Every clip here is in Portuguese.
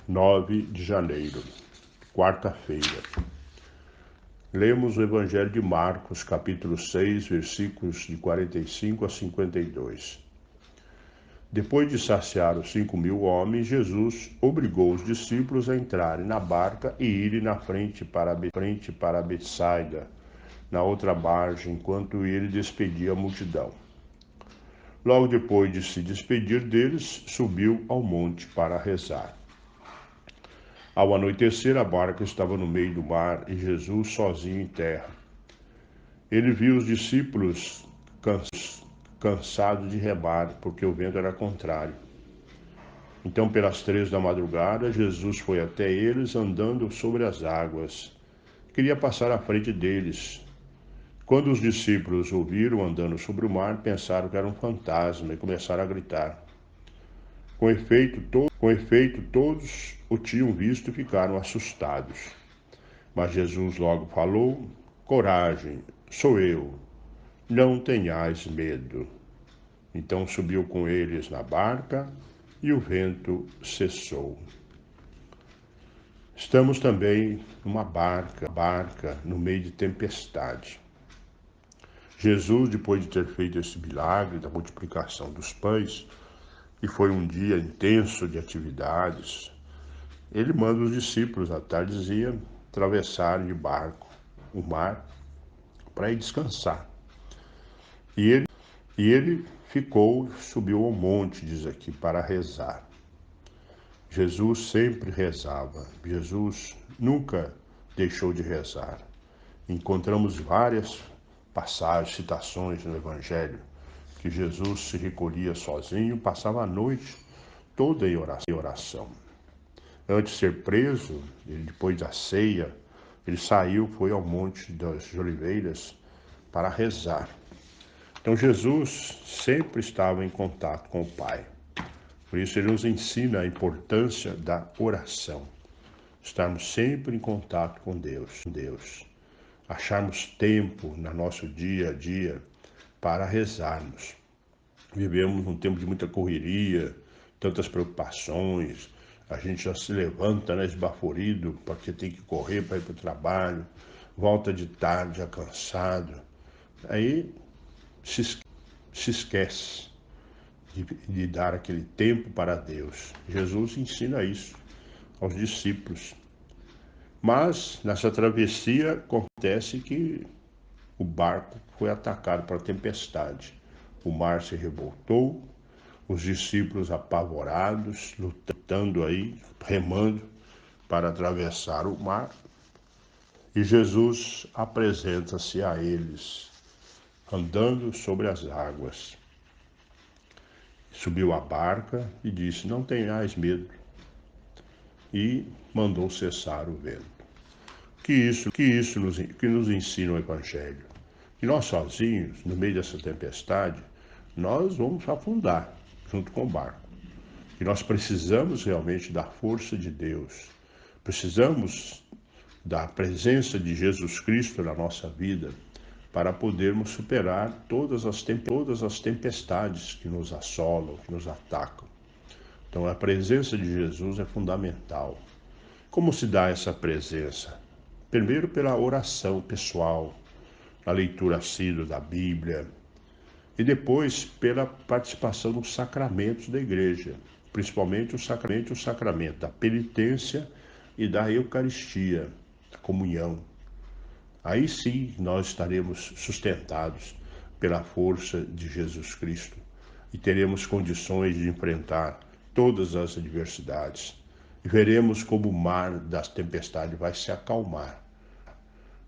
9 de janeiro, quarta-feira. Lemos o Evangelho de Marcos, capítulo 6, versículos de 45 a 52. Depois de saciar os 5.000 homens, Jesus obrigou os discípulos a entrarem na barca e irem na frente para Betsaida, na outra margem, enquanto ele despedia a multidão. Logo depois de se despedir deles, subiu ao monte para rezar. Ao anoitecer, a barca estava no meio do mar e Jesus sozinho em terra. Ele viu os discípulos cansados de remar, porque o vento era contrário. Então, pelas 3 da madrugada, Jesus foi até eles andando sobre as águas. Queria passar à frente deles. Quando os discípulos o viram andando sobre o mar, pensaram que era um fantasma e começaram a gritar. Com efeito, todos o tinham visto e ficaram assustados. Mas Jesus logo falou: coragem, sou eu, não tenhais medo. Então subiu com eles na barca e o vento cessou. Estamos também numa barca no meio de tempestade. Jesus, depois de ter feito esse milagre da multiplicação dos pães, e foi um dia intenso de atividades, ele manda os discípulos, à tardezinha, atravessarem de barco o mar para ir descansar. E ele subiu ao monte, diz aqui, para rezar. Jesus sempre rezava, Jesus nunca deixou de rezar. Encontramos várias passagens, citações no Evangelho, que Jesus se recolhia sozinho, passava a noite toda em oração. Antes de ser preso, depois da ceia, ele saiu, foi ao Monte das Oliveiras para rezar. Então Jesus sempre estava em contato com o Pai. Por isso ele nos ensina a importância da oração. Estarmos sempre em contato com Deus. Acharmos tempo no nosso dia a dia para rezarmos. Vivemos num tempo de muita correria, tantas preocupações, a gente já se levanta, né, esbaforido, porque tem que correr para ir para o trabalho, volta de tarde já cansado. Aí se esquece de dar aquele tempo para Deus. Jesus ensina isso aos discípulos. Mas nessa travessia acontece que o barco foi atacado pela tempestade. O mar se revoltou, os discípulos apavorados, lutando aí, remando para atravessar o mar. E Jesus apresenta-se a eles, andando sobre as águas. Subiu a barca e disse: não tenhais medo. E mandou cessar o vento. Que nos ensina o Evangelho? Que nós sozinhos, no meio dessa tempestade, nós vamos afundar junto com o barco. Que nós precisamos realmente da força de Deus. Precisamos da presença de Jesus Cristo na nossa vida para podermos superar todas as tempestades que nos assolam, que nos atacam. Então a presença de Jesus é fundamental. Como se dá essa presença? Primeiro pela oração pessoal, a leitura assídua da Bíblia, e depois pela participação nos sacramentos da igreja, principalmente o sacramento da penitência e da Eucaristia, da comunhão. Aí sim nós estaremos sustentados pela força de Jesus Cristo e teremos condições de enfrentar todas as adversidades. E veremos como o mar das tempestades vai se acalmar.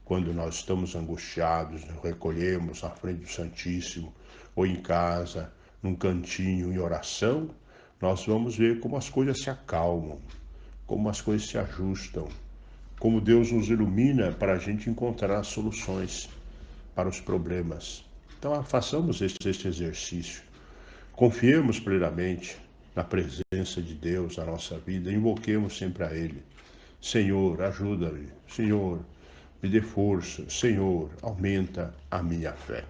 Quando nós estamos angustiados, nos recolhemos à frente do Santíssimo, ou em casa, num cantinho, em oração, nós vamos ver como as coisas se acalmam, como as coisas se ajustam, como Deus nos ilumina para a gente encontrar soluções para os problemas. Então, façamos este exercício. Confiemos plenamente na presença de Deus na nossa vida, invoquemos sempre a Ele. Senhor, ajuda-me. Senhor, me dê força. Senhor, aumenta a minha fé.